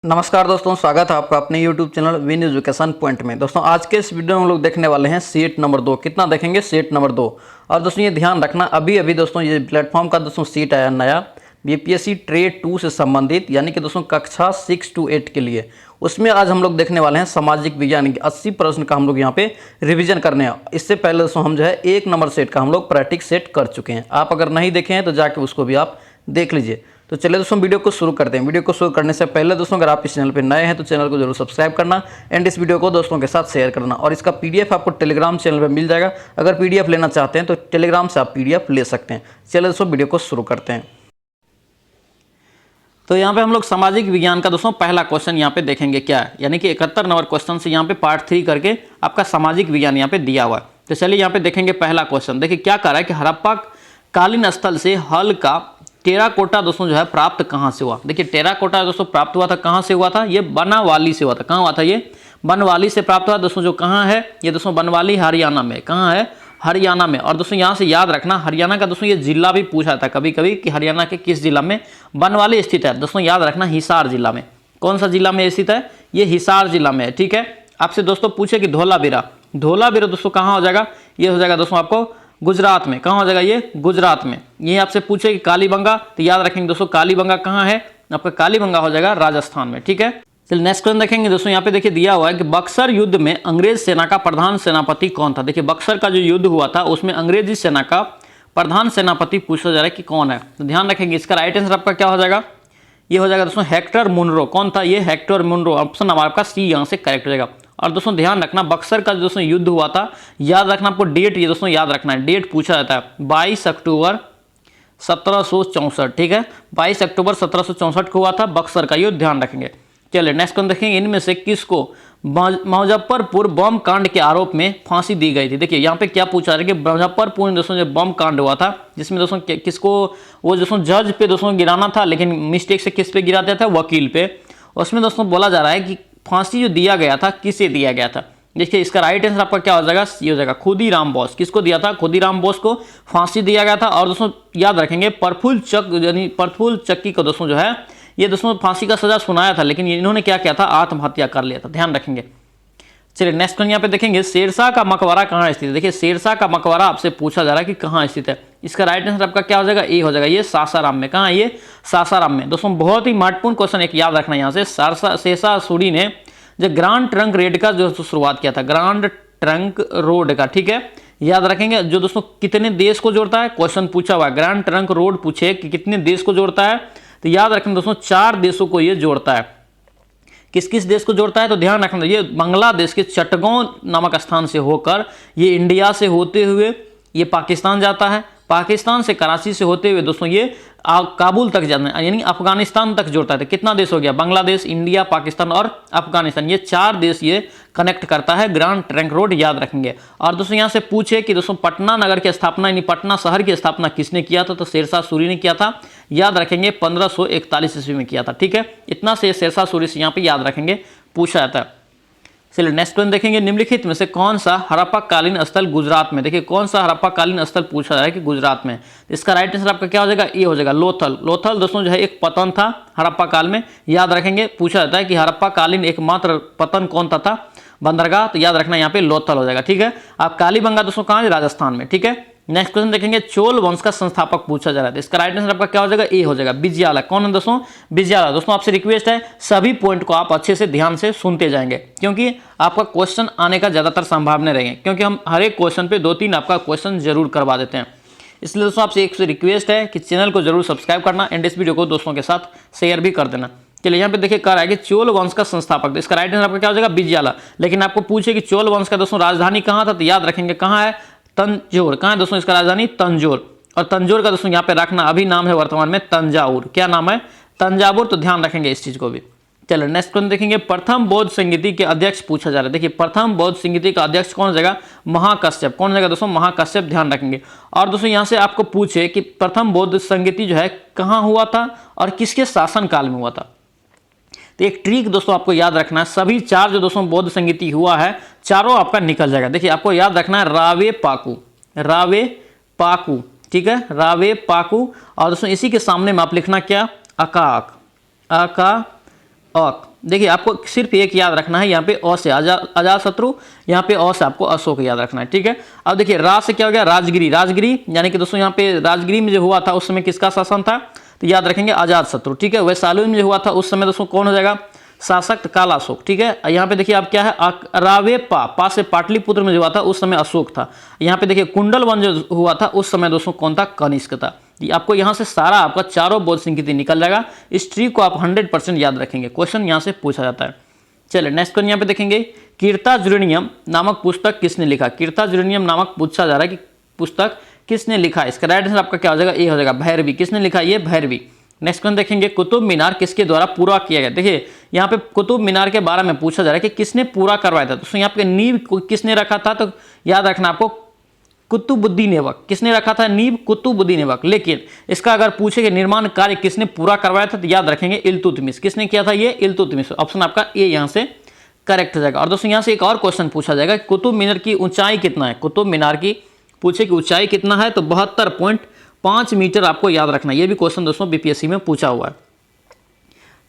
नमस्कार दोस्तों, स्वागत है आपका अपने YouTube channel win education point में। दोस्तों आज के इस वीडियो में हम लोग देखने वाले हैं सीट नंबर 2। कितना देखेंगे? Seat number 2। और दोस्तों ये ध्यान रखना, अभी दोस्तों ये प्लेटफॉर्म का दोस्तों सीट आया नया बीपीएससी ट्रेड 2 से संबंधित, यानी कि दोस्तों कक्षा 6 to 8 के लिए। उसमें आज हम लोग देखने वाले हैं सामाजिक विज्ञान की 80 प्रश्न का हम लोग यहाँ पे रिवीजन करने हैं। इससे पहले दोस्तों हम जो है 1 नंबर सेट का हम लोग प्रैक्टिस सेट कर चुके हैं। आप अगर नहीं देखे हैं तो जाके उसको भी आप देख लीजिए। तो चलिए दोस्तों वीडियो को शुरू करते हैं। वीडियो को शुरू करने से पहले दोस्तों अगर आप इस चैनल पर नए हैं तो चैनल को जरूर सब्सक्राइब करना एंड इस वीडियो को दोस्तों के साथ शेयर करना। और इसका पीडीएफ आपको टेलीग्राम चैनल पर मिल जाएगा। अगर पीडीएफ लेना चाहते हैं तो टेलीग्राम से आप पीडीएफ ले सकते हैं। चलिए दोस्तों वीडियो को शुरू करते हैं। तो यहाँ पे हम लोग सामाजिक विज्ञान का दोस्तों पहला क्वेश्चन यहाँ पे देखेंगे क्या है, यानी कि 71 नंबर क्वेश्चन से यहाँ पे पार्ट 3 करके आपका सामाजिक विज्ञान यहाँ पे दिया हुआ है। तो चलिए यहाँ पे देखेंगे पहला क्वेश्चन। देखिए क्या कर रहा है कि हड़प्पा कालीन स्थल से हल का टेराकोटा दोस्तों जो है प्राप्त कहाँ से हुआ। देखिए टेराकोटा दोस्तों प्राप्त हुआ था, कहाँ से हुआ था? ये बनवाली से हुआ था। कहाँ हुआ था? ये बनवाली से प्राप्त हुआ दोस्तों। जो कहाँ है ये दोस्तों? बनवाली हरियाणा में। कहाँ है? हरियाणा में। और दोस्तों यहाँ से याद रखना, हरियाणा का दोस्तों ये जिला भी पूछा था कभी कभी कि हरियाणा के किस जिला में बनवाली स्थित है। दोस्तों याद रखना हिसार जिला में। कौन सा जिला में स्थित है? ये हिसार जिला में है। ठीक है। आपसे दोस्तों पूछे कि धोलावीरा, धोलावीरा दोस्तों कहाँ हो जाएगा? ये हो जाएगा दोस्तों आपको गुजरात में। कहाँ हो जाएगा? ये गुजरात में। ये आपसे पूछे कि कालीबंगा, तो याद रखेंगे दोस्तों कालीबंगा कहाँ है? आपका कालीबंगा हो जाएगा राजस्थान में। ठीक है। चलिए नेक्स्ट क्वेश्चन देखेंगे दोस्तों। यहाँ पे देखिए दिया हुआ है कि बक्सर युद्ध में अंग्रेज सेना का प्रधान सेनापति कौन था। देखिए बक्सर का जो युद्ध हुआ था उसमें अंग्रेजी सेना का प्रधान सेनापति पूछा जा रहा है कि कौन है। तो ध्यान रखेंगे इसका राइट आंसर आपका क्या हो जाएगा? ये हो जाएगा दोस्तों हेक्टर मुनरो। कौन था? ये हेक्टर मुनरो। ऑप्शन हमारे आपका सी यहाँ से करेक्ट हो जाएगा। और दोस्तों ध्यान रखना बक्सर का दोस्तों युद्ध हुआ था, याद रखना आपको डेट, ये दोस्तों याद रखना है डेट पूछा जाता है 22 अक्टूबर 1764। ठीक है, 22 अक्टूबर 1764 को हुआ था बक्सर का युद्ध, ध्यान रखेंगे। चलिए नेक्स्ट क्वेश्चन देखेंगे। इनमें से किसको मुजफ्फरपुर बम कांड के आरोप में फांसी दी गई थी। देखिए यहाँ पे क्या पूछा है कि मुजफ्फरपुर में दोस्तों जो बम कांड हुआ था जिसमें दोस्तों किसको वो दोस्तों जज पे दोस्तों गिराना था, लेकिन मिस्टेक से किस पे गिरा दिया था? वकील पे। उसमें दोस्तों बोला जा रहा है कि फांसी जो दिया गया था किसे दिया गया था। देखिए इसका राइट आंसर आपका क्या हो जाएगा? ये हो जाएगा खुदीराम बोस। किसको दिया था? खुदीराम बोस को फांसी दिया गया था। और दोस्तों याद रखेंगे प्रफुल्ल चक्की को दोस्तों जो है ये दोस्तों फांसी का सजा सुनाया था, लेकिन इन्होंने क्या किया था? आत्महत्या कर लिया था। ध्यान रखेंगे। चलिए नेक्स्ट क्वेश्चन यहाँ पे देखेंगे शेरशाह का मकबरा कहाँ स्थित है। देखिए शेरशाह का मकबरा आपसे पूछा जा रहा है कि कहाँ स्थित है। इसका राइट आंसर आपका क्या हो जाएगा? ए हो जाएगा। ये सासाराम में। कहाँ है ये? सासाराम में। दोस्तों बहुत ही महत्वपूर्ण क्वेश्चन एक याद रखना यहाँ से। शेरशाह सूरी ने जो ग्रांड ट्रंक रोड का जो शुरुआत किया था, ग्रांड ट्रंक रोड का। ठीक है, याद रखेंगे जो दोस्तों कितने देश को जोड़ता है, क्वेश्चन पूछा हुआ है। ग्रांड ट्रंक रोड पूछे कि कितने देश को जोड़ता है, तो याद रखेंगे दोस्तों 4 देशों को ये जोड़ता है। किस किस देश को जोड़ता है? तो ध्यान रखना ये बांग्लादेश के चटगांव नामक स्थान से होकर ये इंडिया से होते हुए ये पाकिस्तान जाता है, पाकिस्तान से कराची से होते हुए दोस्तों ये काबुल तक जाता है, यानी अफगानिस्तान तक जोड़ता है। तो कितना देश हो गया? बांग्लादेश, इंडिया, पाकिस्तान और अफगानिस्तान, ये 4 देश ये कनेक्ट करता है ग्रांड ट्रंक रोड, याद रखेंगे। और दोस्तों यहाँ से पूछे कि दोस्तों पटना नगर की स्थापना यानी पटना शहर की स्थापना किसने किया था? तो शेरशाह सूरी ने किया था। याद रखेंगे 1541 ईस्वी में किया था। ठीक है, इतना से शेरशाह सूरी से यहाँ पे याद रखेंगे पूछा जाता है। चलिए नेक्स्ट क्वेश्चन देखेंगे। निम्नलिखित में से कौन सा हड़प्पा कालीन स्थल गुजरात में? देखिए कौन सा हड़प्पा कालीन स्थल पूछा जा रहा है कि गुजरात में। इसका राइट आंसर आपका क्या हो जाएगा? ये हो जाएगा लोथल। लोथल दोस्तों जो है एक पतन था हड़प्पा काल में, याद रखेंगे। पूछा जाता है कि हड़प्पा कालीन एकमात्र पतन कौन था बंदरगाह, तो याद रखना यहाँ पे लोथल हो जाएगा। ठीक है, आप कालीबंगा दोस्तों कहाँ है? राजस्थान में। ठीक है, नेक्स्ट क्वेश्चन देखेंगे। चोल वंश का संस्थापक पूछा जा रहा है। इसका राइट आंसर आपका क्या हो जाएगा? ए हो जाएगा विजयालय। कौन है दोस्तों? विजयालय। दोस्तों आपसे रिक्वेस्ट है सभी पॉइंट को आप अच्छे से ध्यान से सुनते जाएंगे, क्योंकि आपका क्वेश्चन आने का ज्यादातर संभावना रहेंगे, क्योंकि हम हर एक क्वेश्चन पे 2-3 आपका क्वेश्चन जरूर करवा देते हैं। इसलिए दोस्तों आपसे एक रिक्वेस्ट है कि चैनल को जरूर सब्सक्राइब करना एंड इस वीडियो को दोस्तों के साथ शेयर भी कर देना। चलिए यहाँ पे देखिए कह रहा है कि चोल वंश का संस्थापक, इसका राइट आंसर आपका क्या हो जाएगा? विजयालय। लेकिन आपको पूछे कि चोल वंश का दोस्तों राजधानी कहाँ था, तो याद रखेंगे कहाँ है? तंजौर। कहाँ है दोस्तों इसका राजधानी? तंजौर। और तंजौर का दोस्तों यहाँ पे रखना अभी नाम है वर्तमान में तंजावुर। क्या नाम है? तंजावुर। तो ध्यान रखेंगे इस चीज को भी। चलिए नेक्स्ट क्वेश्चन देखेंगे। प्रथम बौद्ध संगीति के अध्यक्ष पूछा जा रहा है। देखिए प्रथम बौद्ध संगीति का अध्यक्ष कौन हो जाएगा? महाकश्यप। कौन हो जाएगा दोस्तों? महाकश्यप, ध्यान रखेंगे। और दोस्तों यहाँ से आपको पूछे कि प्रथम बौद्ध संगीति जो है कहाँ हुआ था और किसके शासन काल में हुआ था। तो एक ट्रिक दोस्तों आपको याद रखना है, सभी 4 जो दोस्तों बौद्ध संगीति हुआ है चारों आपका निकल जाएगा। देखिए आपको याद रखना है रावे पाकू, रावे पाकू। ठीक है, रावे पाकू। और दोस्तों इसी के सामने में आप लिखना क्या? अकाक, अका अक। देखिए आपको सिर्फ एक याद रखना है, यहाँ पे अ से अजात शत्रु, यहाँ पे अ से आपको अशोक याद रखना है, ठीक है। अब देखिए रा से क्या हो गया, राजगिरी। राजगिरी यानी कि दोस्तों यहाँ पे राजगिरी में जो हुआ था उस समय किसका शासन था, तो याद रखेंगे अजात शत्रु, ठीक है। वैशाली में जो हुआ था उस समय दोस्तों कौन हो जाएगा, शासक कालाशोक, ठीक है। यहाँ पे देखिए आप क्या है, रावेपा, पा से पाटलिपुत्र में जो हुआ था उस समय अशोक था। यहाँ पे देखिए कुंडलवन जो हुआ था उस समय दोस्तों कौन था, कनिष्क था। आपको यहाँ से सारा आपका चारों बोध सिंह निकल जाएगा। इस ट्री को आप 100% याद रखेंगे, क्वेश्चन यहाँ से पूछा जाता है। चलिए नेक्स्ट क्वेश्चन यहाँ पे देखेंगे, कीर्ताजुरेनियम नामक पुस्तक किसने लिखा। कीर्ताजुरेनियम नामक पूछा जा रहा है कि पुस्तक किसने लिखा। इसका राइट आंसर आपका क्या हो जाएगा, ए हो जाएगा, भैरवी। किसने लिखा, ये भैरवी। नेक्स्ट क्वेश्चन देखेंगे, कुतुब मीनार किसके द्वारा पूरा किया गया। देखिए यहाँ पे कुतुब मीनार के बारे में पूछा जा रहा है कि किसने पूरा करवाया था। तो यहाँ पे नींव किसने रखा था, तो याद रखना आपको कुतुबुद्दीन ऐबक। किसने रखा था नींव, कुतुबुद्दीन ऐबक। लेकिन इसका अगर पूछे कि निर्माण कार्य किसने पूरा करवाया था, तो याद रखेंगे इल्तुतमिश। किसने किया था, ये इल्तुतमिश। ऑप्शन आपका ए यहाँ से करेक्ट हो जाएगा। और दोस्तों यहाँ से एक और क्वेश्चन पूछा जाएगा, कुतुब मीनार की ऊंचाई कितना है। कुतुब मीनार की पूछे कि ऊंचाई कितना है, तो 72.5 मीटर आपको याद रखना। ये भी क्वेश्चन दोस्तों बीपीएससी में पूछा हुआ है।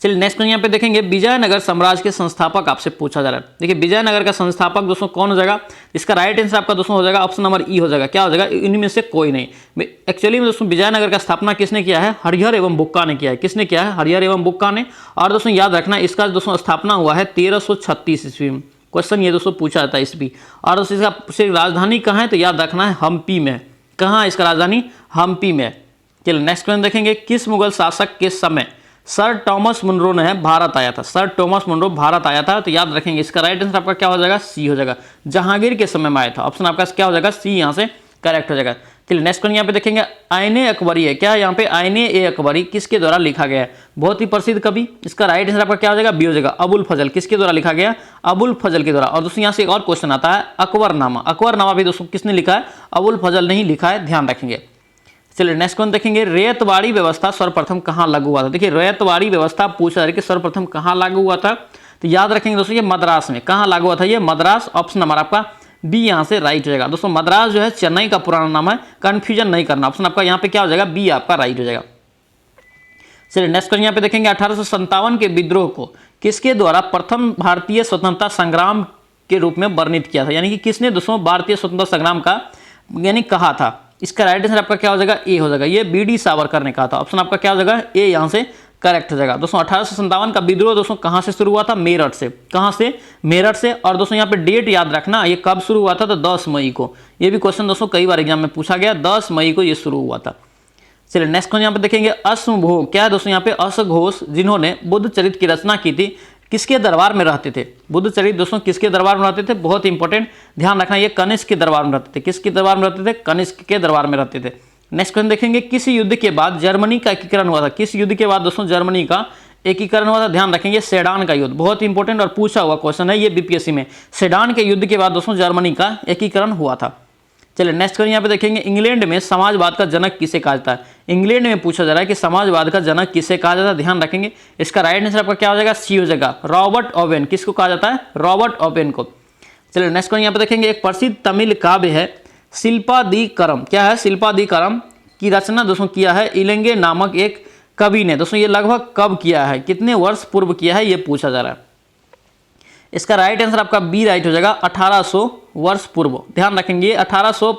चलिए नेक्स्ट क्वेश्चन यहाँ पे देखेंगे, विजयनगर साम्राज्य के संस्थापक आपसे पूछा जा रहा है। देखिए विजयनगर का संस्थापक दोस्तों कौन हो जाएगा, इसका राइट आंसर आपका दोस्तों हो जाएगा ऑप्शन नंबर ई हो जाएगा। क्या हो जाएगा, इनमें से कोई नहीं। एक्चुअली में दोस्तों विजयनगर का स्थापना किसने किया है, हरिहर एवं बुक्का ने किया है। किसने किया है, हरिहर एवं बुक्का ने। और दोस्तों याद रखना इसका दोस्तों स्थापना हुआ है 1336 ईस्वी में। क्वेश्चन ये दोस्तों पूछा जाता है ईस्वी। और दोस्तों इसका राजधानी कहाँ है, तो याद रखना है हम्पी में। कहाँ इसका राजधानी, हम्पी में। चलिए नेक्स्ट क्वेश्चन देखेंगे, किस मुगल शासक के समय सर टॉमस मुनरो ने भारत आया था। सर टॉमस मुनरो भारत आया था, तो याद रखेंगे इसका राइट आंसर आपका क्या हो जाएगा, सी हो जाएगा। जहांगीर के समय में आया था। ऑप्शन आपका क्या हो जाएगा, सी यहाँ से करेक्ट हो जाएगा। चलिए नेक्स्ट क्वेश्चन यहाँ पे देखेंगे, आईने अकबरी है। क्या यहाँ पे आईने ए अकबरी किसके द्वारा लिखा गया है, बहुत ही प्रसिद्ध कवि। इसका राइट आंसर आपका क्या हो जाएगा, बी हो जाएगा, अबुल फजल। किसके द्वारा लिखा गया, अबुल फजल के द्वारा। और दोस्तों यहाँ से एक और क्वेश्चन आता है, अकबरनामा। अकबरनामा भी दोस्तों किसने लिखा है, अबुल फजल ने ही लिखा है, ध्यान रखेंगे। चलिए नेक्स्ट क्वेश्चन देखेंगे, रैयतवाड़ी व्यवस्था सर्वप्रथम कहाँ लागू हुआ था। देखिए रैयतवाड़ी व्यवस्था पूछा जा रहा है कि सर्वप्रथम कहाँ लागू हुआ था, तो याद रखेंगे दोस्तों ये मद्रास में। कहाँ लागू हुआ था, ये मद्रास। ऑप्शन नंबर आपका बी यहाँ से राइट हो जाएगा। दोस्तों मद्रास जो है चेन्नई का पुराना नाम है, कंफ्यूजन नहीं करना। ऑप्शन आपका यहाँ पे क्या हो जाएगा, बी आपका राइट हो जाएगा। चलिए नेक्स्ट क्वेश्चन यहाँ पे देखेंगे, 1857 के विद्रोह को किसके द्वारा प्रथम भारतीय स्वतंत्रता संग्राम के रूप में वर्णित किया था। यानी कि किसने दोस्तों भारतीय स्वतंत्रता संग्राम का यानी कहा था। इसका राइट आंसर आपका क्या हो जाएगा, ए हो जाएगा। ये बी.डी. सावरकर ने कहा था। ऑप्शन आपका क्या हो जाएगा, ए यहाँ से करेक्ट हो जाएगा। दोस्तों 1857 का विद्रोह दोस्तों कहाँ से शुरू हुआ था, मेरठ से। कहाँ से, मेरठ से। और दोस्तों यहाँ पे डेट याद रखना, ये कब शुरू हुआ था, तो 10 मई को। ये भी क्वेश्चन दोस्तों कई बार एग्जाम में पूछा गया, 10 मई को ये शुरू हुआ था। चलिए नेक्स्ट क्वेश्चन यहाँ पे देखेंगे, अश्वघोष। क्या है दोस्तों यहाँ पे, अश्वघोष जिन्होंने बुद्ध चरित्र की रचना की थी, किसके दरबार में रहते थे। बुद्ध चरित्र दोस्तों किसके दरबार में रहते थे, बहुत इंपॉर्टेंट ध्यान रखना, ये कनिष्क के दरबार में रहते थे। किसके दरबार में रहते थे, कनिष्क के दरबार में रहते थे। नेक्स्ट क्वेश्चन देखेंगे, किस युद्ध के बाद जर्मनी का एकीकरण हुआ था। किस युद्ध के बाद दोस्तों जर्मनी का एकीकरण हुआ था, ध्यान रखेंगे सेडान का युद्ध। बहुत इंपॉर्टेंट और पूछा हुआ क्वेश्चन है ये बीपीएससी में। सेडान के युद्ध के बाद दोस्तों जर्मनी का एकीकरण हुआ था। चलिए नेक्स्ट क्वेश्चन यहाँ पे देखेंगे, इंग्लैंड में समाजवाद का जनक किसे कहा जाता है। इंग्लैंड में पूछा जा रहा है कि समाजवाद का जनक किसे कहा जाता है, ध्यान रखेंगे। इसका राइट आंसर आपका क्या हो जाएगा, सी हो जाएगा, रॉबर्ट ओवेन। किसको कहा जाता है, रॉबर्ट ओवेन को। चलिए नेक्स्ट क्वेश्चन यहाँ पे देखेंगे, एक प्रसिद्ध तमिल काव्य है शिल्पादिकरम। क्या है, शिल्पादिकरम की रचना दोस्तों किया है इलंगे नामक एक कवि ने। दोस्तों ये लगभग कब किया है, कितने वर्ष पूर्व किया है, ये पूछा जा रहा है। इसका राइट आंसर आपका बी राइट हो जाएगा, 1800 वर्ष पूर्व। ध्यान रखेंगे 1800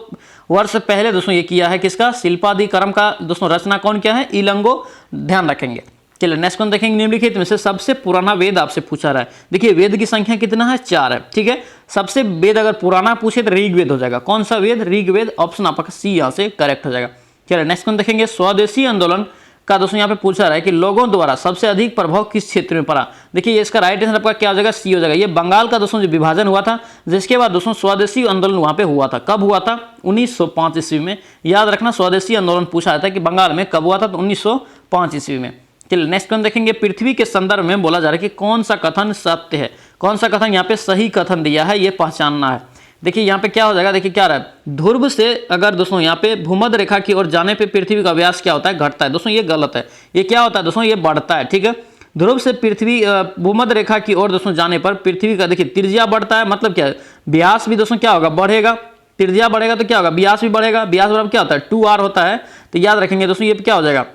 वर्ष पहले दोस्तों ये किया है, किसका, शिल्पादिकरम का दोस्तों रचना कौन किया है, इलंगो। ध्यान रखेंगे। चलिए नेक्स्ट क्वेश्चन देखेंगे, निम्नलिखित में से सबसे पुराना वेद आपसे पूछा रहा है। देखिए वेद की संख्या कितना है, 4 है, ठीक है। सबसे वेद अगर पुराना पूछे तो ऋग्वेद हो जाएगा। कौन सा वेद, ऋग्वेद। ऑप्शन आपका सी यहाँ से करेक्ट हो जाएगा। चलिए नेक्स्ट क्वेश्चन देखेंगे, स्वदेशी आंदोलन का दोस्तों यहाँ पे पूछा रहा है कि लोगों द्वारा सबसे अधिक प्रभाव किस क्षेत्र में पड़ा। देखिए इसका राइट आंसर आपका क्या हो जाएगा, सी हो जाएगा। ये बंगाल का दोस्तों जो विभाजन हुआ था, जिसके बाद दोस्तों स्वदेशी आंदोलन वहां पे हुआ था। कब हुआ था, 1905 ईस्वी में। याद रखना स्वदेशी आंदोलन पूछा जाता है कि बंगाल में कब हुआ था, तो 1905 ईस्वी में। चलिए नेक्स्ट क्वेश्चन देखेंगे, पृथ्वी के संदर्भ में बोला जा रहा है कि कौन सा कथन सत्य है। कौन सा कथन यहाँ पे सही कथन दिया है, ये पहचानना है। देखिए यहाँ पे क्या हो जाएगा, देखिए क्या रहा है, ध्रुव से अगर दोस्तों यहाँ पे भूमध्य रेखा की ओर जाने पे पृथ्वी का व्यास क्या होता है, घटता है। दोस्तों ये गलत है, ये क्या होता है दोस्तों, ये बढ़ता है, ठीक है। ध्रुव से पृथ्वी भूमध्य रेखा की ओर दोस्तों जाने पर पृथ्वी का देखिए त्रिज्या बढ़ता है, मतलब क्या है, व्यास भी दोस्तों क्या होगा, बढ़ेगा। त्रिज्या बढ़ेगा तो क्या होगा, व्यास भी बढ़ेगा। व्यास बराबर क्या होता है, 2r होता है। तो याद रखेंगे दोस्तों ये क्या हो जाएगा,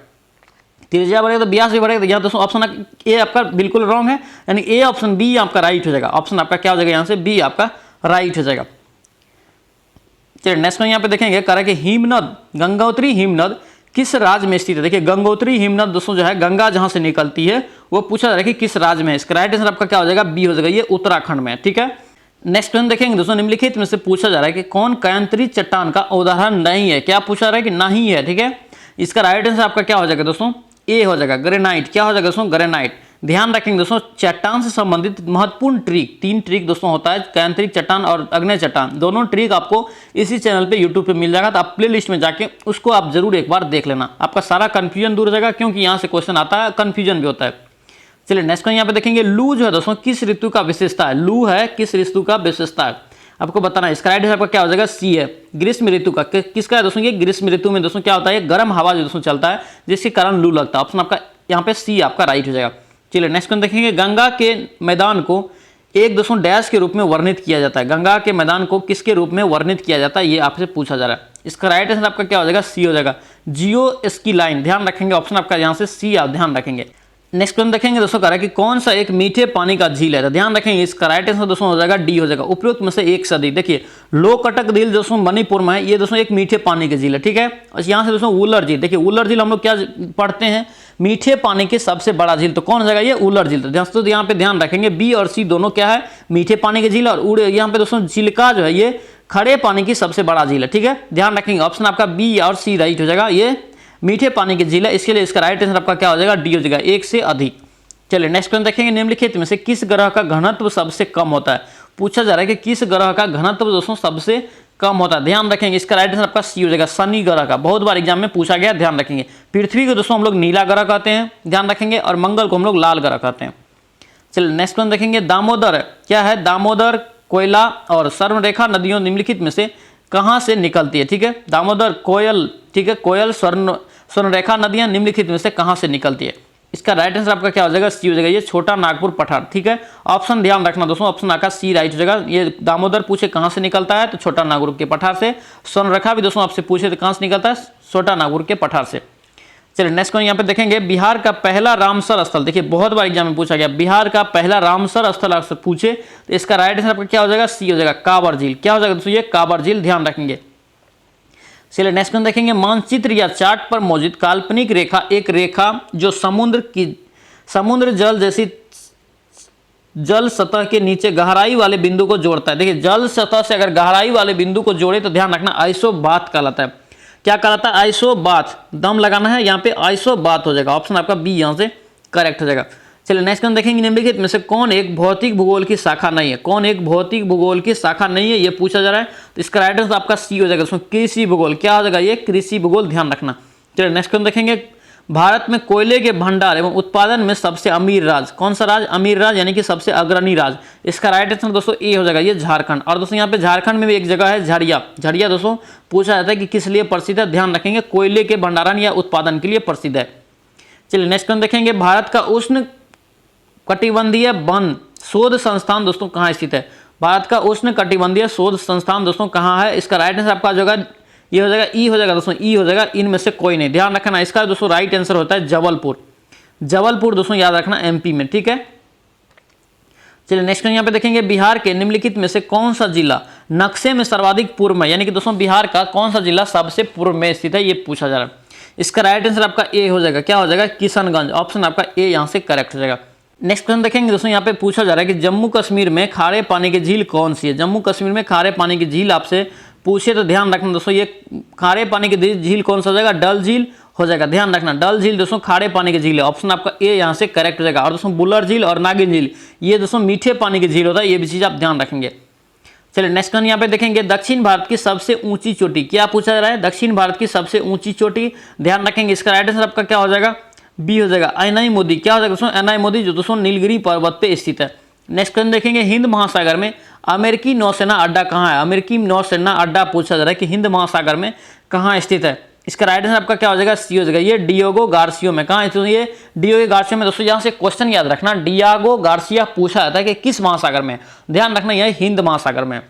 त्रिज्या बढ़ेगा तो व्यास भी बढ़ेगा। तो यहाँ दोस्तों ऑप्शन ए आपका बिल्कुल रॉन्ग है, यानी ए ऑप्शन बी आपका राइट हो जाएगा। ऑप्शन आपका क्या हो जाएगा यहाँ से, बी आपका राइट हो जाएगा। चलिए नेक्स्ट में यहाँ पे देखेंगे कह रहा है कि हिमनद, गंगोत्री हिमनद किस राज्य में स्थित है। देखिए गंगोत्री हिमनद दोस्तों जो है गंगा जहां से निकलती है वो पूछा जा रहा है कि किस राज्य में है। इसका राइट आंसर आपका क्या हो जाएगा, बी हो जाएगा, ये उत्तराखंड में है। ठीक है, नेक्स्ट क्वेश्चन देखेंगे दोस्तों, निम्नलिखित में से पूछा जा रहा है कि कौन कायांतरित चट्टान का उदाहरण नहीं है। क्या पूछा रहा है कि नहीं है। ठीक है, इसका राइट आंसर आपका क्या हो जाएगा दोस्तों, ए हो जाएगा, ग्रेनाइट। क्या हो जाएगा दोस्तों, ग्रेनाइट। ध्यान रखेंगे दोस्तों, चट्टान से संबंधित महत्वपूर्ण ट्रिक, 3 ट्रिक दोस्तों होता है, कायांतरित चट्टान और अग्नेय चट्टान, दोनों ट्रिक आपको इसी चैनल पे यूट्यूब पे मिल जाएगा। तो आप प्ले लिस्ट में जाके उसको आप जरूर एक बार देख लेना, आपका सारा कंफ्यूजन दूर हो जाएगा, क्योंकि यहाँ से क्वेश्चन आता है, कंफ्यूजन भी होता है। चलिए नेक्स्ट क्वेश्चन यहाँ पे देखेंगे, लू जो है दोस्तों किस ऋतु का विशेषता है। लू है किस ऋतु का विशेषता है, आपको बताना है। इसका राइट आपका क्या हो जाएगा, सी है, ग्रीष्म ऋतु का। किसका है दोस्तों, ये ग्रीष्म ऋतु में दोस्तों क्या होता है, गर्म हवा जो दोस्तों चलता है, जिसके कारण लू लगता है। ऑप्शन आपका यहाँ पे सी आपका राइट हो जाएगा। चलिए नेक्स्ट क्वेश्चन देखेंगे, गंगा के मैदान को एक दोस्तों डैश के रूप में वर्णित किया जाता है। गंगा के मैदान को किसके रूप में वर्णित किया जाता है, ये आपसे पूछा जा रहा है। इसका राइट आंसर आपका क्या हो जाएगा, सी हो जाएगा, जियो स्की लाइन। ध्यान रखेंगे, ऑप्शन आपका यहाँ से सी आप ध्यान रखेंगे। नेक्स्ट क्वेश्चन देखेंगे दोस्तों, कह रहा है कि कौन सा एक मीठे पानी का झील है। तो ध्यान रखेंगे, इसका राइट आंसर दोस्तों हो जाएगा डी हो जाएगा, उपयुक्त में से एक सदी। देखिए लोकटक झील दोस्तों मणिपुर में है, ये दोस्तों एक मीठे पानी की झील है। ठीक है, और यहाँ से दोस्तों वुलर झील, देखिए वुलर झील हम लोग क्या पढ़ते हैं, मीठे पानी की सबसे बड़ा झील। तो कौन हो जाएगा, ये वुलर झील। तो दोस्तों यहाँ पे ध्यान रखेंगे, बी और सी दोनों क्या है, मीठे पानी की झील, और यहाँ पे दोस्तों चिल्का जो है ये खड़े पानी की सबसे बड़ा झील है। ठीक है, ध्यान रखेंगे, ऑप्शन आपका बी और सी राइट हो जाएगा, ये मीठे पानी की झील है। इसके लिए इसका राइट आंसर आपका क्या हो जाएगा, डी हो जाएगा, एक से अधिक। चलिए नेक्स्ट क्वेश्चन देखेंगे, निम्नलिखित में से किस ग्रह का घनत्व सबसे कम होता है। पूछा जा रहा है कि किस ग्रह का घनत्व दोस्तों सबसे कम होता है। ध्यान रखेंगे, इसका राइट आंसर आपका सी हो जाएगा, शनि ग्रह का। बहुत बार एग्जाम में पूछा गया, ध्यान रखेंगे। पृथ्वी को दोस्तों हम लोग नीला ग्रह कहते हैं, ध्यान रखेंगे, और मंगल को हम लोग लाल ग्रह कहते हैं। चलिए नेक्स्ट क्वेश्चन देखेंगे, दामोदर क्या है, दामोदर, कोयला और स्वर्णरेखा नदियों निम्नलिखित में से कहाँ से निकलती है। ठीक है, दामोदर, कोयल, ठीक है, कोयल, स्वर्णरेखा नदियां निम्नलिखित में से कहाँ से निकलती है। इसका राइट आंसर आपका क्या हो जाएगा, सी हो जाएगा, ये छोटा नागपुर पठार। ठीक है, ऑप्शन ध्यान रखना दोस्तों, ऑप्शन आपका सी राइट हो जाएगा। ये दामोदर पूछे कहाँ से निकलता है, तो छोटा नागपुर के पठार से। स्वर्णरेखा भी दोस्तों आपसे पूछे तो कहाँ से निकलता है, छोटा नागपुर के पठार से। चलिए नेक्स्ट क्वेश्चन यहाँ पे देखेंगे, बिहार का पहला रामसर स्थल। देखिए बहुत बार एग्जाम में पूछा गया, बिहार का पहला रामसर स्थल आपसे पूछे तो इसका राइट आंसर आपका क्या हो जाएगा, सी हो जाएगा, कांवर झील। क्या हो जाएगा दोस्तों, ये कांवर झील, ध्यान रखेंगे। चलिए नेक्स्ट क्वेश्चन देखेंगे, मानचित्र या चार्ट पर मौजूद काल्पनिक रेखा एक रेखा जो समुद्र जल जैसी जल सतह के नीचे गहराई वाले बिंदु को जोड़ता है। देखिए जल सतह से अगर गहराई वाले बिंदु को जोड़े तो ध्यान रखना आइसोबाथ कहलाता है। क्या कहलाता है, आइसोबाथ। दम लगाना है यहाँ पे, आइसोबाथ हो जाएगा, ऑप्शन आपका बी यहाँ से करेक्ट हो जाएगा। चलिए नेक्स्ट क्वेश्चन देखेंगे, निम्नलिखित में से कौन एक भौतिक भूगोल की शाखा नहीं है। कौन एक भौतिक भूगोल की शाखा नहीं है, ये पूछा जा रहा है। तो इसका राइट आंसर आपका सी हो जाएगा, उसमें कृषि भूगोल। क्या हो जाएगा, ये कृषि भूगोल, ध्यान रखना। चलिए नेक्स्ट क्वेश्चन देखेंगे, भारत में कोयले के भंडार एवं उत्पादन में सबसे अमीर राज्य कौन सा राज्य, अमीर राज्य यानी कि सबसे अग्रणी राज्य। इसका राइट आंसर दोस्तों ए हो जाएगा, ये झारखंड। और दोस्तों यहाँ पे झारखंड में भी एक जगह है झरिया। झरिया दोस्तों पूछा जाता है कि किस लिए प्रसिद्ध है, ध्यान रखेंगे, कोयले के भंडारण या उत्पादन के लिए प्रसिद्ध है। चलिए नेक्स्ट क्वेश्चन देखेंगे, भारत का उष्ण कटिबंधीय वन शोध संस्थान दोस्तों कहाँ स्थित है। भारत का उष्ण कटिबंधीय शोध संस्थान दोस्तों कहाँ है। इसका राइट आंसर आपका जो होगा ये हो जाएगा, ई हो जाएगा दोस्तों, ई हो जाएगा, इनमें से कोई नहीं। ध्यान रखना, इसका दोस्तों राइट आंसर होता है जबलपुर। जबलपुर दोस्तों याद रखना, एमपी में। ठीक है, चलिए नेक्स्ट यहाँ पे देखेंगे, बिहार के निम्नलिखित में से कौन सा जिला नक्शे में सर्वाधिक पूर्व में, यानी कि दोस्तों बिहार का कौन सा जिला सबसे पूर्व में स्थित है, ये पूछा जा रहा है। इसका राइट आंसर आपका ए हो जाएगा, क्या हो जाएगा, किशनगंज। ऑप्शन आपका ए यहाँ से करेक्ट हो जाएगा। नेक्स्ट क्वेश्चन देखेंगे दोस्तों, यहाँ पे पूछा जा रहा है कि जम्मू कश्मीर में खारे पानी की झील कौन सी है। जम्मू कश्मीर में खारे पानी की झील आपसे पूछे तो ध्यान रखना दोस्तों, ये खारे पानी की झील कौन सा हो जाएगा, डल झील हो जाएगा। ध्यान रखना, डल झील दोस्तों खारे पानी की झील है, ऑप्शन आपका ए यहाँ से करेक्ट हो जाएगा। और दोस्तों बुलर झील और नागिन झील ये दोस्तों मीठे पानी की झील होता है, ये भी चीज आप ध्यान रखेंगे। चलिए नेक्स्ट क्वेश्चन यहाँ पे देखेंगे, दक्षिण भारत की सबसे ऊंची चोटी। क्या पूछा जा रहा है, दक्षिण भारत की सबसे ऊंची चोटी, ध्यान रखेंगे। इसका राइट आंसर आपका क्या हो जाएगा, बी हो जाएगा, एनाई मोदी। क्या हो जाएगा दोस्तों, एनाई मोदी, जो दोस्तों नीलगिरी पर्वत पे स्थित है। नेक्स्ट क्वेश्चन देखेंगे, हिंद महासागर में अमेरिकी नौसेना अड्डा कहाँ है। अमेरिकी नौसेना अड्डा पूछा जा रहा है कि हिंद महासागर में कहाँ स्थित है। इसका राइट आंसर आपका क्या हो जाएगा, सी हो जाएगा, ये डियोगो गार्सियो में। कहाँ है ये डियोगो गार्सियो में। दोस्तों यहाँ से क्वेश्चन याद रखना, डियागो गार्सिया पूछा जाता है कि किस महासागर में, ध्यान रखना यह हिंद महासागर में।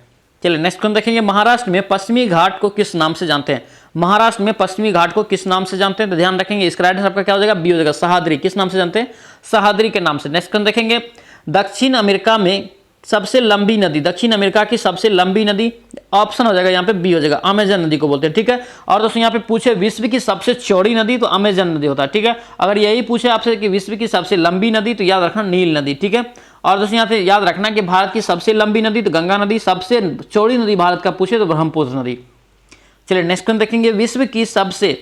चलिए नेक्स्ट क्वेश्चन देखेंगे, महाराष्ट्र में पश्चिमी घाट को किस नाम से जानते हैं। महाराष्ट्र में पश्चिमी घाट को किस नाम से जानते हैं? तो ध्यान रखेंगे इसका राइट आंसर आपका क्या हो जाएगा? बी हो जाएगा, सह्याद्री। किस नाम से जानते हैं? सह्याद्री के नाम से। नेक्स्ट क्वेश्चन देखेंगे, दक्षिण अमेरिका में सबसे लंबी नदी, दक्षिण अमेरिका की सबसे लंबी नदी, ऑप्शन हो जाएगा यहाँ पे बी हो जाएगा, अमेजन नदी को बोलते हैं, ठीक है। और दोस्तों यहाँ पे पूछे विश्व की सबसे चौड़ी नदी, तो अमेजन नदी होता है, ठीक है। अगर यही पूछे आपसे कि विश्व की सबसे लंबी नदी, तो याद रखना नील नदी, ठीक है। और दोस्तों यहाँ पे याद रखना कि भारत की सबसे लंबी नदी तो गंगा नदी, सबसे चौड़ी नदी भारत का पूछे तो ब्रह्मपुत्र नदी। चलिए नेक्स्ट क्वेश्चन देखेंगे, विश्व की सबसे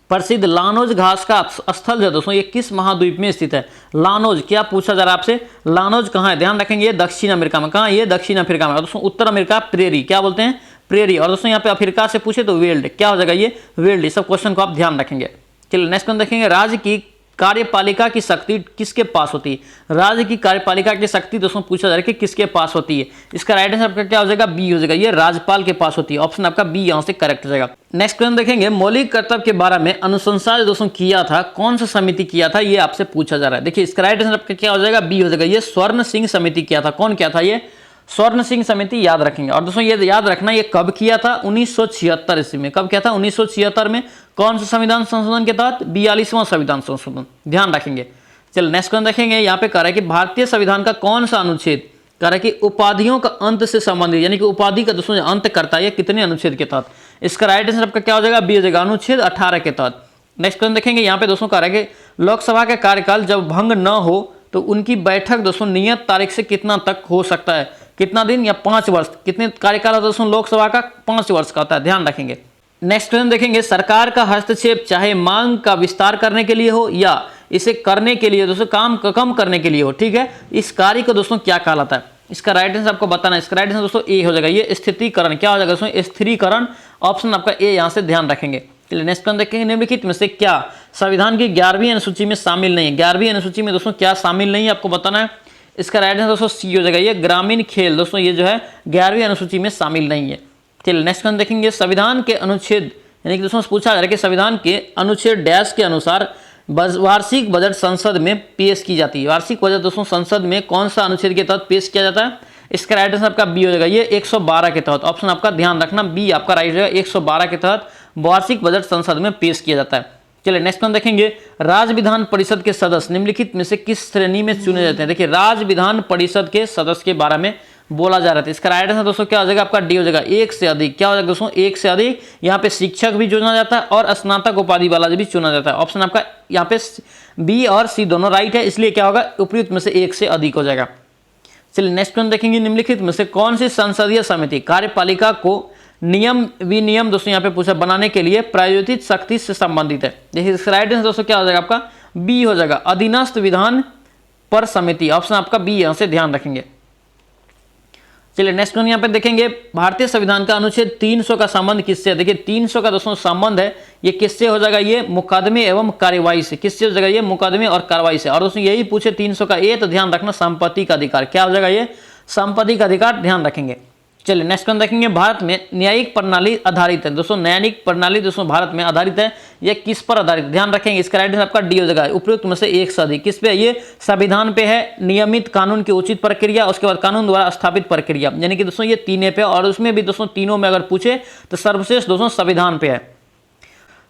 प्रसिद्ध लानोज घास का स्थल जो दोस्तों ये किस महाद्वीप में स्थित है? लानोज, क्या पूछा जा रहा है आपसे? लानोज कहाँ है? ध्यान रखेंगे ये दक्षिण अमेरिका में। कहाँ? ये दक्षिण अफ्रीका में। और दोस्तों उत्तर अमेरिका प्रेरी, क्या बोलते हैं? प्रेरी। और दोस्तों यहाँ पे अफ्रीका से पूछे तो वेल्ड, क्या हो जाएगा? ये वेल्ड। ये सब क्वेश्चन को आप ध्यान रखेंगे। चलिए नेक्स्ट क्वेश्चन देखेंगे, राज्य की कार्यपालिका की शक्ति किसके पास होती है? राज्य की कार्यपालिका की शक्ति दोस्तों पूछा जा रहा है कि किसके पास होती है? इसका राइट आंसर आपका क्या हो जाएगा? बी हो जाएगा, ये राज्यपाल के पास होती है। ऑप्शन आपका बी यहां से करेक्ट हो जाएगा। नेक्स्ट क्वेश्चन देखेंगे, मौलिक कर्तव्य के बारे में अनुशंसा दोस्तों किया था, कौन सा समिति किया था? ये आपसे पूछा जा रहा है। देखिए इसका राइट आंसर आपका क्या हो जाएगा? बी हो जाएगा, ये स्वर्ण सिंह समिति किया था। कौन किया था? ये स्वर्ण सिंह समिति, याद रखेंगे। और दोस्तों ये याद रखना, ये कब किया था? 1976 ईस्वी में। कब किया था? 1976 में। कौन सा संविधान संशोधन के तहत? 42वां संविधान संशोधन, ध्यान रखेंगे। चलिए नेक्स्ट क्वेश्चन देखेंगे, यहाँ पे कह रहा है कि भारतीय संविधान का कौन सा अनुच्छेद कह रहा है कि उपाधियों का अंत से संबंधित, यानी कि उपाधि का दोस्तों अंत करता है कितने अनुच्छेद के तहत? इसका राइट आंसर आपका क्या हो जाएगा? बी हो जाएगा, अनुच्छेद 18 के तहत। नेक्स्ट क्वेश्चन देखेंगे, यहाँ पे दोस्तों कह रहा है कि लोकसभा का कार्यकाल जब भंग न हो तो उनकी बैठक दोस्तों नियत तारीख से कितना तक हो सकता है? कितना दिन या 5 वर्ष? कितने कार्यकाल होता है दोस्तों लोकसभा का? 5 वर्ष का होता है, ध्यान रखेंगे। नेक्स्ट क्वेश्चन देखेंगे, सरकार का हस्तक्षेप चाहे मांग का विस्तार करने के लिए हो या इसे करने के लिए दोस्तों काम कम करने के लिए हो, ठीक है, इस कार्य को दोस्तों क्या कहलाता है? इसका राइट आंसर आपको बताना है। इसका राइट आंसर दोस्तों ए हो जाएगा, ये स्थिरीकरण। क्या हो जाएगा दोस्तों? स्थिरीकरण। ऑप्शन आपका ए यहां से ध्यान रखेंगे। चलिए नेक्स्ट क्वेश्चन देखेंगे, निम्नलिखित में से क्या संविधान की 11वीं अनुसूची में शामिल नहीं है? 11वीं अनुसूची में दोस्तों क्या शामिल नहीं है आपको बताना है। इसका राइट आंसर दोस्तों सी हो जाएगा, ये ग्रामीण खेल दोस्तों ये जो है 11वीं अनुसूची में शामिल नहीं है। चलिए नेक्स्ट क्वेश्चन देखेंगे, संविधान के अनुच्छेद, यानी कि दोस्तों पूछा जा रहा है कि संविधान के अनुच्छेद डैश के अनुसार वार्षिक बजट संसद में पेश की जाती है। वार्षिक बजट दोस्तों संसद में कौन सा अनुच्छेद के तहत पेश किया जाता है? इसका राइट आंसर आपका बी हो जाएगा, ये 112 के तहत। ऑप्शन आपका ध्यान रखना, बी आपका राइट हो जाएगा, 112 के तहत वार्षिक बजट संसद में पेश किया जाता है। चलिए नेक्स्ट क्वेश्चन देखेंगे, राज्य विधान परिषद के सदस्य निम्नलिखित में से किस श्रेणी में चुने जाते हैं? देखिए राज्य विधान परिषद के सदस्य के बारे में बोला जा रहा था। इसका राइट आंसर दोस्तों क्या हो जाएगा? आपका डी हो जाएगा, एक से अधिक। क्या हो जाएगा दोस्तों? एक से अधिक। यहाँ पे शिक्षक भी चुना जाता है और स्नातक उपाधि वाला भी चुना जाता है। ऑप्शन आपका यहाँ पे बी और सी दोनों राइट है, इसलिए क्या होगा? उपयुक्त में से एक से अधिक हो जाएगा। चलिए नेक्स्ट क्वेश्चन देखेंगे, निम्नलिखित में से कौन सी संसदीय समिति कार्यपालिका को नियम विनियम दोस्तों यहाँ पे पूछा बनाने के लिए प्रायोजित शक्ति से संबंधित है? देखिए इसका राइट आंसर दोस्तों क्या हो जाएगा? आपका बी हो जाएगा, अधीनस्थ विधान पर समिति। ऑप्शन आपका बी यहां से ध्यान रखेंगे। चलिए नेक्स्ट क्वेश्चन यहाँ पे देखेंगे, भारतीय संविधान का अनुच्छेद 300 का संबंध किससे है? देखिए 300 का दोस्तों संबंध है, ये किससे हो जाएगा? ये मुकदमे एवं कार्यवाही से। किससे हो जाएगा? ये मुकदमे और कार्रवाई से। और दोस्तों यही पूछे 300 का ए, तो ध्यान रखना संपत्ति का अधिकार। क्या हो जाएगा? ये संपत्ति का अधिकार, ध्यान रखेंगे। चलिए नेक्स्ट क्वेश्चन देखेंगे, भारत में न्यायिक प्रणाली आधारित है। दोस्तों न्यायिक प्रणाली दोस्तों भारत में आधारित है, ये किस पर आधारित? ध्यान रखेंगे, इसका राइट आंसर आपका डी हो जाएगा, उपयुक्त में से एक से अधिक। किस पे? ये संविधान पे है, नियमित कानून की उचित प्रक्रिया, उसके बाद कानून द्वारा स्थापित प्रक्रिया, यानी कि दोस्तों ये तीनों पे। और उसमें भी दोस्तों तीनों में अगर पूछे तो सर्वश्रेष्ठ दोस्तों संविधान पे है।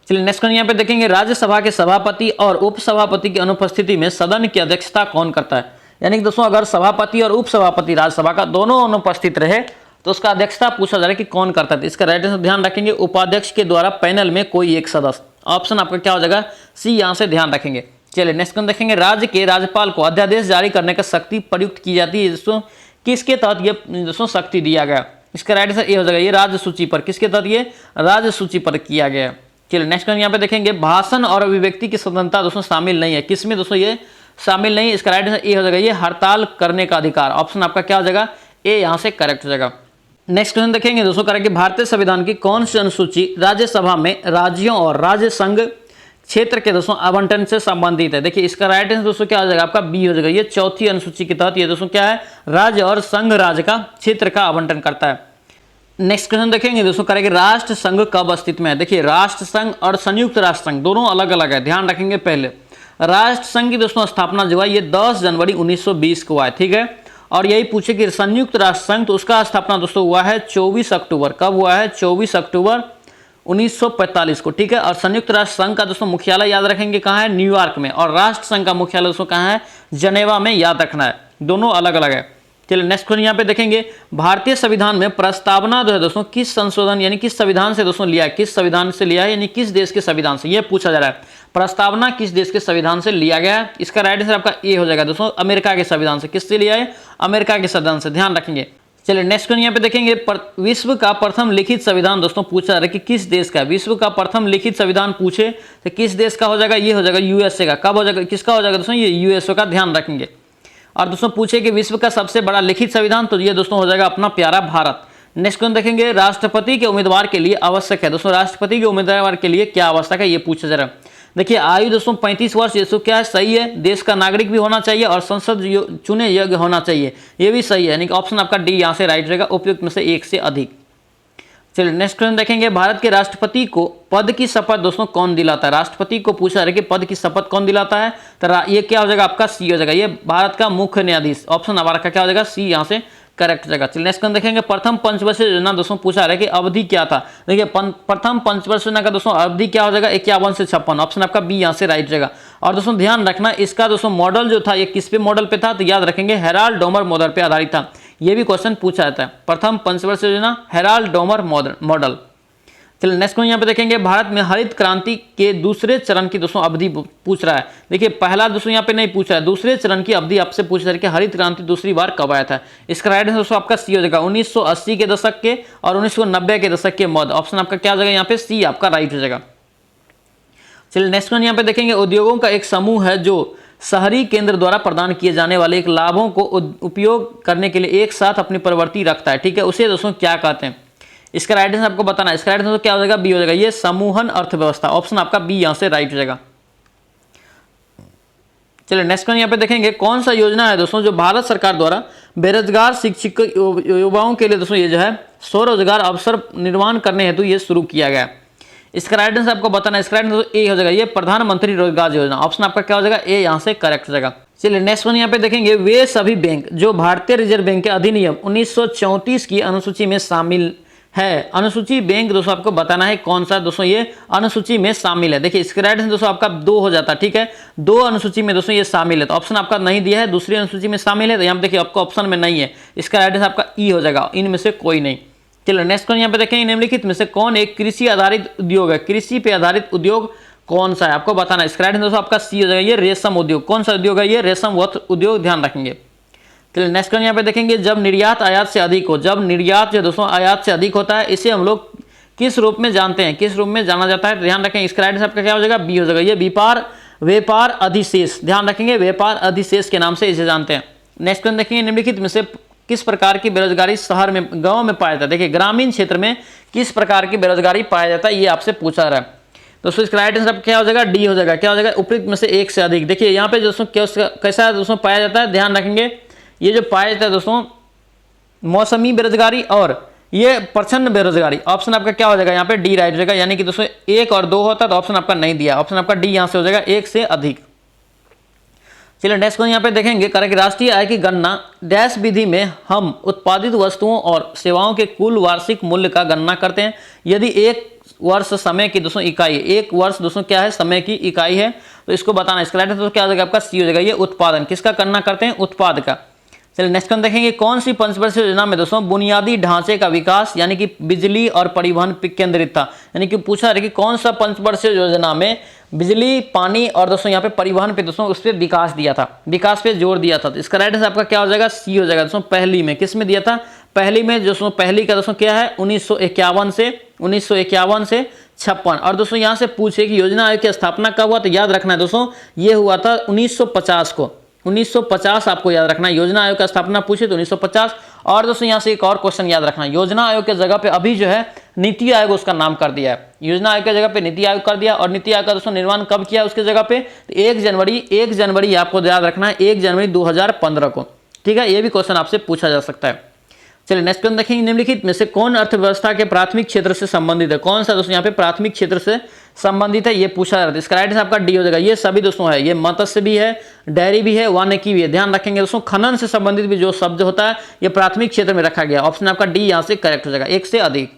चलिए नेक्स्ट क्वेश्चन यहाँ पे देखेंगे, राज्यसभा के सभापति और उपसभापति की अनुपस्थिति में सदन की अध्यक्षता कौन करता है? यानी कि दोस्तों अगर सभापति और उपसभापति राज्यसभा का दोनों अनुपस्थित रहे तो उसका अध्यक्षता पूछा जा रहा है कि कौन करता है? इसका राइट आंसर ध्यान रखेंगे, उपाध्यक्ष के द्वारा पैनल में कोई एक सदस्य। ऑप्शन आपका क्या हो जाएगा? सी यहां से ध्यान रखेंगे। चलिए नेक्स्ट क्वेश्चन देखेंगे, राज्य के राज्यपाल को अध्यादेश जारी करने का शक्ति प्रयुक्त की जाती है दोस्तों, किसके तहत ये दोस्तों शक्ति दिया गया? इसका राइट आंसर ये हो जाएगा, ये राज्य सूची पर। किसके तहत? ये राज्य सूची पर किया गया। चलिए नेक्स्ट क्वेश्चन यहाँ पे देखेंगे, भाषण और अभिव्यक्ति की स्वतंत्रता दोस्तों शामिल नहीं है। किसमें दोस्तों ये शामिल नहीं है? इसका राइट आंसर ए हो जाएगा, ये हड़ताल करने का अधिकार। ऑप्शन आपका क्या हो जाएगा? ए यहां से करेक्ट हो जाएगा। नेक्स्ट क्वेश्चन देखेंगे दोस्तों, करेंगे भारतीय संविधान की कौन सी अनुसूची राज्यसभा में राज्यों और राज्य संघ क्षेत्र के दोस्तों आवंटन से संबंधित है? देखिए इसका राइट आंसर दोस्तों क्या हो जाएगा? आपका बी हो जाएगा, ये चौथी अनुसूची के तहत ये दोस्तों क्या है? राज्य और संघ राज्य का क्षेत्र का आवंटन करता है। नेक्स्ट क्वेश्चन देखेंगे दोस्तों, करेंगे राष्ट्र संघ कब अस्तित्व में है? देखिए राष्ट्र संघ और संयुक्त राष्ट्र संघ दोनों अलग अलग है, ध्यान रखेंगे। पहले राष्ट्र संघ की दोस्तों स्थापना जो है ये 10 जनवरी 1920 को हुआ है, ठीक है। और यही पूछे कि संयुक्त राष्ट्र संघ, तो उसका स्थापना दोस्तों हुआ है 24 अक्टूबर। कब हुआ है? 24 अक्टूबर 1945 को, ठीक है। और संयुक्त राष्ट्र संघ का दोस्तों मुख्यालय याद रखेंगे कहाँ है, न्यूयॉर्क में। और राष्ट्र संघ का मुख्यालय दोस्तों कहाँ है, जनेवा में, याद रखना है, दोनों अलग अलग है। चलिए नेक्स्ट क्वेश्चन यहाँ पे देखेंगे, भारतीय संविधान में प्रस्तावना जो है दोस्तों किस संशोधन यानी किस संविधान से दोस्तों लिया है, किस संविधान से लिया है यानी किस देश के संविधान से, ये पूछा जा रहा है। प्रस्तावना किस देश के संविधान से लिया गया है, इसका राइट आंसर आपका ए हो जाएगा दोस्तों, अमेरिका के संविधान से। किससे लिया है, अमेरिका के संविधान से, ध्यान रखेंगे। चलिए नेक्स्ट क्वेश्चन यहाँ पे देखेंगे, विश्व का प्रथम लिखित संविधान दोस्तों पूछा जा रहा है कि किस देश का, विश्व का प्रथम लिखित संविधान पूछे तो किस देश का हो जाएगा, ये हो जाएगा यूएसए का। कब हो जाएगा, किसका हो जाएगा दोस्तों, ये यूएसए का, ध्यान रखेंगे। और दोस्तों पूछे कि विश्व का सबसे बड़ा लिखित संविधान, तो ये दोस्तों हो जाएगा अपना प्यारा भारत। नेक्स्ट क्वेश्चन देखेंगे, राष्ट्रपति के उम्मीदवार के लिए आवश्यक है दोस्तों, राष्ट्रपति के उम्मीदवार के लिए क्या आवश्यक है, ये पूछा जा रहा है। देखिए आयु दोस्तों 35 वर्ष, ये तो क्या है, सही है। देश का नागरिक भी होना चाहिए और संसद चुने योग्य होना चाहिए, ये भी सही है, यानी कि ऑप्शन आपका डी यहाँ से राइट रहेगा, उपयुक्त में से एक से अधिक। चलिए नेक्स्ट क्वेश्चन देखेंगे, भारत के राष्ट्रपति को पद की शपथ दोस्तों कौन दिलाता है, राष्ट्रपति को पूछा है कि पद की शपथ कौन दिलाता है, तो ये क्या हो जाएगा आपका सी हो जाएगा, ये भारत का मुख्य न्यायाधीश। ऑप्शन हमारा का क्या हो जाएगा, सी यहाँ से करेक्ट हो जाएगा। चलिए नेक्स्ट क्वेश्चन देखेंगे, प्रथम पंचवर्षीय योजना दोस्तों पूछा है कि अवधि क्या था। देखिए प्रथम पंचवर्षीय योजना का दोस्तों अवधि क्या हो जाएगा, 51 से 56, ऑप्शन आपका बी यहाँ से राइट हो जाएगा। और दोस्तों ध्यान रखना, इसका दोस्तों मॉडल जो था ये किस पे मॉडल पे था, तो याद रखेंगे हेराल्ड डोमर मॉडल पे आधारित था। ये भी क्वेश्चन पूछा जाता है, प्रथम पंचवर्षीय योजना हेराल्ड डोमर मॉडल। चलिए नेक्स्ट क्वेश्चन यहाँ पे देखेंगे, भारत में हरित क्रांति के दूसरे चरण की दोस्तों अवधि पूछ रहा है। देखिए पहला दोस्तों यहाँ पे नहीं पूछा है, दूसरे चरण की अवधि आपसे पूछ रहा है कि हरित क्रांति दूसरी बार कब आया था। इसका राइट आंसर दोस्तों आपका सी हो जाएगा, 1980 के दशक के और 1990 के दशक के मध्य। ऑप्शन आपका क्या हो जाएगा यहाँ पे, सी आपका राइट हो जाएगा। चलिए नेक्स्ट क्वेश्चन यहाँ पे देखेंगे, उद्योगों का एक समूह है जो शहरी केंद्र द्वारा प्रदान किए जाने वाले एक लाभों को उपयोग करने के लिए एक साथ अपनी प्रवृत्ति रखता है, ठीक है, उसे दोस्तों क्या कहते हैं। इसका राइट आंसर आपको बताना है, इसका राइट आंसर क्या हो जाएगा, बी हो जाएगा, ये समूहन अर्थव्यवस्था। ऑप्शन आपका बी यहां से राइट हो जाएगा। चलिए नेक्स्ट क्वेश्चन यहाँ पे देखेंगे, कौन सा योजना है दोस्तों जो भारत सरकार द्वारा बेरोजगार शिक्षक युवाओं के लिए दोस्तों ये जो है स्वरोजगार अवसर निर्माण करने हेतु ये शुरू किया गया। इसका राइट आंसर आपको बताना है, इसका राइट आंसर ए हो जाएगा, ये प्रधानमंत्री रोजगार योजना। ऑप्शन आपका क्या हो जाएगा, ए यहाँ से करेक्ट हो जाएगा। चलिए नेक्स्ट वन यहाँ पे देखेंगे, वे सभी बैंक जो भारतीय रिजर्व बैंक के अधिनियम 1934 की अनुसूची में शामिल है। अनुसूची बैंक दोस्तों आपको बताना है कौन सा दोस्तों ये अनुसूची में शामिल है। देखिए इसका राइट आंसर दोस्तों आपका 2 हो जाता है, ठीक है, 2 अनुसूची में दोस्तों ये शामिल है। तो ऑप्शन आपका नहीं दिया है, दूसरी अनुसूची में शामिल है, तो यहाँ देखिए आपको ऑप्शन में नहीं है, इसका राइट आंसर आपका ई हो जाएगा, इनमें से कोई नहीं। चलो नेक्स्ट क्वेश्चन यहाँ पे देखेंगे, निम्नलिखित में से कौन एक कृषि आधारित उद्योग है, कृषि पे आधारित उद्योग कौन सा है आपको बताना है। इसका राइट आंसर दोस्तों आपका सी हो जाएगा, ये रेशम उद्योग। कौन सा उद्योग है, ये रेशम वस्त्र उद्योग, ध्यान रखेंगे। चलिए नेक्स्ट क्वेश्चन यहाँ पे देखेंगे, जब निर्यात आयात से अधिक हो, जब निर्यात जो दोस्तों आयात से अधिक होता है, इसे हम लोग किस रूप में जानते हैं, किस रूप में जाना जाता है, ध्यान रखें। इसका राइट आंसर आपका क्या हो जाएगा, बी हो जाएगा, ये व्यापार अधिशेष, ध्यान रखेंगे, व्यापार अधिशेष के नाम से इसे जानते हैं। नेक्स्ट क्वेश्चन देखेंगे, निम्नलिखित में से किस प्रकार की बेरोजगारी शहर में गाँव में पाया जाता है। देखिए ग्रामीण क्षेत्र में किस प्रकार की बेरोजगारी पाया जाता है, ये आपसे पूछा रहा है दोस्तों। इसका राइट आंसर क्या हो जाएगा, डी हो जाएगा, क्या हो जाएगा, उपयुक्त में से एक से अधिक। देखिए यहाँ पे दोस्तों कैसा दोस्तों पाया जाता है, ध्यान रखेंगे, ये जो पाया जाता है दोस्तों मौसमी बेरोजगारी और ये प्रचंड बेरोजगारी। ऑप्शन आपका क्या हो जाएगा यहाँ पे, डी राइट हो जाएगा, यानी कि दोस्तों 1 और 2 होता है तो ऑप्शन आपका नहीं दिया, ऑप्शन आपका डी यहाँ से हो जाएगा, 1 से अधिक। चलिए नेक्स्ट क्वेश्चन यहाँ पे देखेंगे, करें कि राष्ट्रीय आय की गणना डैश विधि में हम उत्पादित वस्तुओं और सेवाओं के कुल वार्षिक मूल्य का गणना करते हैं यदि एक वर्ष समय की दोस्तों इकाई, एक वर्ष दोस्तों क्या है, समय की इकाई है, तो इसको बताना। इसका राइट आंसर क्या हो जाएगा आपका, सी हो जाएगा, ये उत्पादन। किसका गणना करते हैं, उत्पाद का। चलिए नेक्स्ट क्वेश्चन देखेंगे, कौन सी पंचवर्षीय योजना में दोस्तों बुनियादी ढांचे का विकास यानी कि बिजली और परिवहन पे केंद्रित था। यानी कि पूछा है कि कौन सा पंचवर्षीय योजना में बिजली, पानी और दोस्तों यहाँ पे परिवहन पे दोस्तों उस पर विकास दिया था, विकास पे जोर दिया था। तो इसका राइट आंसर आपका क्या हो जाएगा, सी हो जाएगा दोस्तों, पहली में। किस में दिया था, पहली में। दोस्तों पहली का दोस्तों क्या है, 1951 से 56। और दोस्तों यहाँ से पूछे कि योजना आयोग की स्थापना कब हुआ, तो याद रखना है दोस्तों ये हुआ था 1950 को, 1950 आपको याद रखना है। योजना आयोग का स्थापना पूछे तो 1950। और दोस्तों यहाँ से एक और क्वेश्चन याद रखना, योजना आयोग के जगह पे अभी जो है नीति आयोग उसका नाम कर दिया है, योजना आयोग की जगह पे नीति आयोग कर दिया। और नीति आयोग का दोस्तों निर्माण कब किया उसकी जगह पे, तो 1 जनवरी आपको याद रखना है, 1 जनवरी 2015 को, ठीक है। ये भी क्वेश्चन आपसे पूछा जा सकता है। चलिए नेक्स्ट क्वेश्चन देखेंगे, निम्नलिखित में से कौन अर्थव्यवस्था के प्राथमिक क्षेत्र से संबंधित है। कौन सा दोस्तों यहाँ पे प्राथमिक क्षेत्र से संबंधित है, ये पूछा जाता है। इसका राइट आंसर आपका डी हो जाएगा, ये सभी दोस्तों है, ये मत्स्य भी है, डेयरी भी है, वानिकी भी है। ध्यान रखेंगे दोस्तों, खनन से संबंधित भी जो शब्द होता है ये प्राथमिक क्षेत्र में रखा गया। ऑप्शन आपका डी यहाँ से करेक्ट हो जाएगा, 1 से अधिक।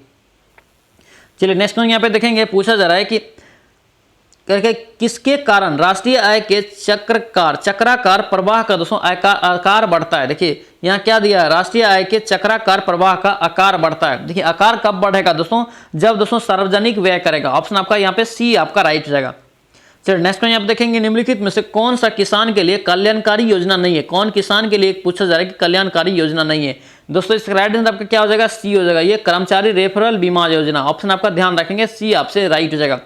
चलिए नेक्स्ट क्वेश्चन यहाँ पे देखेंगे, पूछा जा रहा है कि किसके कारण राष्ट्रीय आय के चक्राकार प्रवाह का दोस्तों आकार बढ़ता है। देखिए यहाँ क्या दिया है, राष्ट्रीय आय के चक्राकार प्रवाह का आकार बढ़ता है। देखिए आकार कब बढ़ेगा दोस्तों, जब दोस्तों सार्वजनिक व्यय करेगा। ऑप्शन आपका यहाँ पे सी आपका राइट हो जाएगा। चलिए नेक्स्ट में आप देखेंगे, निम्नलिखित में से कौन सा किसान के लिए कल्याणकारी योजना नहीं है। कौन किसान के लिए पूछा जा रहा है कि कल्याणकारी योजना नहीं है। दोस्तों इसका राइट आंसर आपका क्या हो जाएगा, सी हो जाएगा। ये कर्मचारी रेफरल बीमा योजना, ऑप्शन आपका ध्यान रखेंगे सी आपसे राइट हो जाएगा।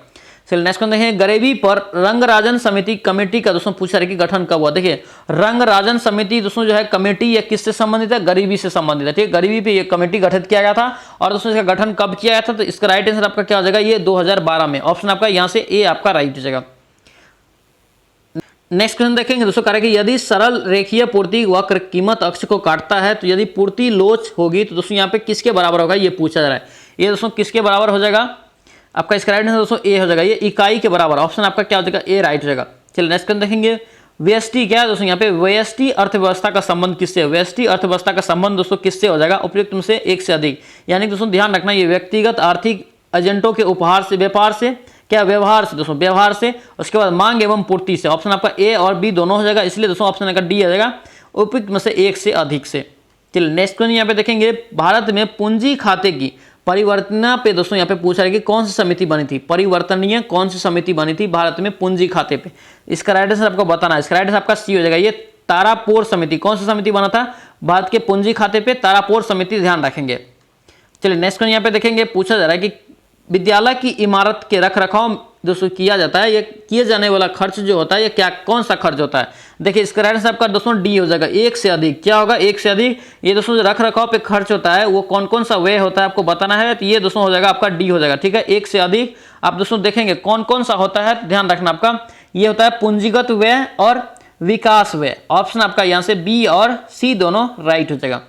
चलिए नेक्स्ट देखें, गरीबी पर रंगराजन समिति कमेटी का दोस्तों पूछा रहा है कि गठन कब हुआ। देखिए रंगराजन समिति दोस्तों जो है कमेटी, ये किससे संबंधित है, गरीबी से संबंधित है। ठीक है, गरीबी पे ये कमेटी गठित किया गया था और दोस्तों इसका गठन कब किया गया था, तो इसका राइट आंसर आपका क्या हो जाएगा, ये 2012 में। ऑप्शन आपका यहाँ से ए आपका राइट हो जाएगा। नेक्स्ट क्वेश्चन देखेंगे दोस्तों, करें कि यदि सरल रेखीय पूर्ति वक्र कीमत अक्ष को काटता है तो यदि पूर्ति लोच होगी तो दोस्तों यहाँ पे किसके बराबर होगा, ये पूछा जा रहा है। ये दोस्तों किसके बराबर हो जाएगा, आपका इसका राइट आंसर दोस्तों ए हो जाएगा। ये इकाई के बराबर, ऑप्शन आपका क्या हो जाएगा, ए राइट हो जाएगा। चलिए नेक्स्ट क्वेश्चन देखेंगे, व्यष्टि क्या है दोस्तों, यहाँ पे व्यष्टि अर्थव्यवस्था का संबंध किससे है। व्यष्टि अर्थव्यवस्था का संबंध दोस्तों किससे हो जाएगा, उपयुक्त में से एक से अधिक। यानी दोस्तों ध्यान रखना, ये व्यक्तिगत आर्थिक एजेंटों के उपहार से, व्यापार से, क्या व्यवहार से दोस्तों, व्यवहार से, उसके बाद मांग एवं पूर्ति से। ऑप्शन आपका ए और बी दोनों हो जाएगा, इसलिए दोस्तों ऑप्शन आपका डी हो जाएगा, उपयुक्त में से एक से अधिक से। चलिए नेक्स्ट क्वेश्चन यहाँ पे देखेंगे, भारत में पूंजी खाते की परिवर्तन पे दोस्तों यहाँ पे पूछा है कि कौन सी समिति बनी थी, परिवर्तनीय कौन सी समिति बनी थी भारत में पूंजी खाते पे। इसका राइट आंसर आपको बताना है, इसका राइट आंसर आपका सी हो जाएगा। ये तारापोर समिति, कौन सी समिति बना था भारत के पूंजी खाते पे, तारापोर समिति, ध्यान रखेंगे। चलिए नेक्स्ट क्वेश्चन यहाँ पे देखेंगे, पूछा जा रहा है कि विद्यालय की इमारत के रख रखाव दोस्तों किया जाता है, ये किए जाने वाला खर्च जो होता है ये क्या, कौन सा खर्च होता है। देखिए इसका राइट आंसर आपका दोस्तों डी हो जाएगा, एक से अधिक। क्या होगा, एक से अधिक। ये दोस्तों जो रख रखाव पे खर्च होता है वो कौन कौन सा व्यय होता है आपको बताना है, तो ये दोस्तों हो जाएगा आपका डी हो जाएगा। ठीक है, एक से अधिक। आप दोस्तों देखेंगे कौन कौन सा होता है, ध्यान रखना आपका, ये होता है पूंजीगत व्यय और विकास व्यय। ऑप्शन आपका यहाँ से बी और सी दोनों राइट हो जाएगा।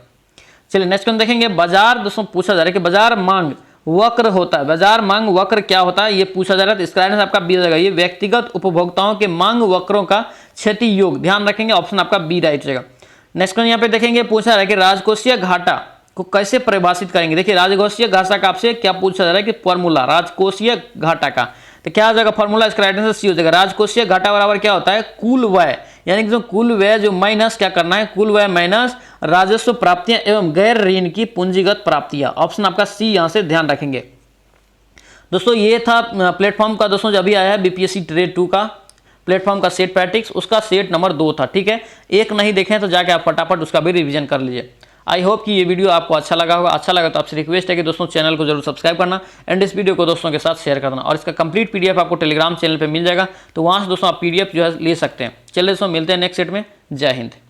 चलिए नेक्स्ट क्वेश्चन देखेंगे, बाजार दोस्तों पूछा जा रहा है कि बाजार मांग वक्र होता है, बाजार मांग वक्र क्या होता है ये पूछा जा रहा है, तो इसका आंसर आपका बी हो जाएगा। ये व्यक्तिगत उपभोक्ताओं के मांग वक्रों का क्षति योग, ध्यान रखेंगे, ऑप्शन आपका बी राइट हो जाएगा। नेक्स्ट क्वेश्चन यहाँ पे देखेंगे, पूछा जा रहा है कि राजकोषीय घाटा को कैसे परिभाषित करेंगे। देखिए राजकोषीय घाटा का आपसे क्या पूछा जा रहा है कि फॉर्मूला राजकोषीय घाटा का, तो क्या हो जाएगा फॉर्मूला, इसका राइट आंसर सी हो जाएगा। राजकोषीय घाटा बराबर क्या होता है, कुल व्यय, यानी कि जो कुल व्यय जो माइनस क्या करना है, कुल व्यय माइनस राजस्व प्राप्तियां एवं गैर ऋण की पूंजीगत प्राप्तियां। ऑप्शन आपका सी यहां से ध्यान रखेंगे। दोस्तों ये था प्लेटफॉर्म का दोस्तों जो अभी आया है बीपीएससी ट्रेड 2 का प्लेटफॉर्म का सेट प्रैक्टिस, उसका सेट नंबर 2 था। ठीक है, एक नहीं देखें तो जाके आप फटाफट उसका भी रिवीजन कर लीजिए। आई होप कि ये वीडियो आपको अच्छा लगा होगा। अच्छा लगा तो आपसे रिक्वेस्ट है कि दोस्तों चैनल को जरूर सब्सक्राइब करना एंड इस वीडियो को दोस्तों के साथ शेयर करना। और इसका कंप्लीट पीडीएफ आपको टेलीग्राम चैनल पे मिल जाएगा, तो वहाँ से दोस्तों आप पीडीएफ जो है ले सकते हैं। चलिए दोस्तों मिलते हैं नेक्स्ट सेट में। जय हिंद।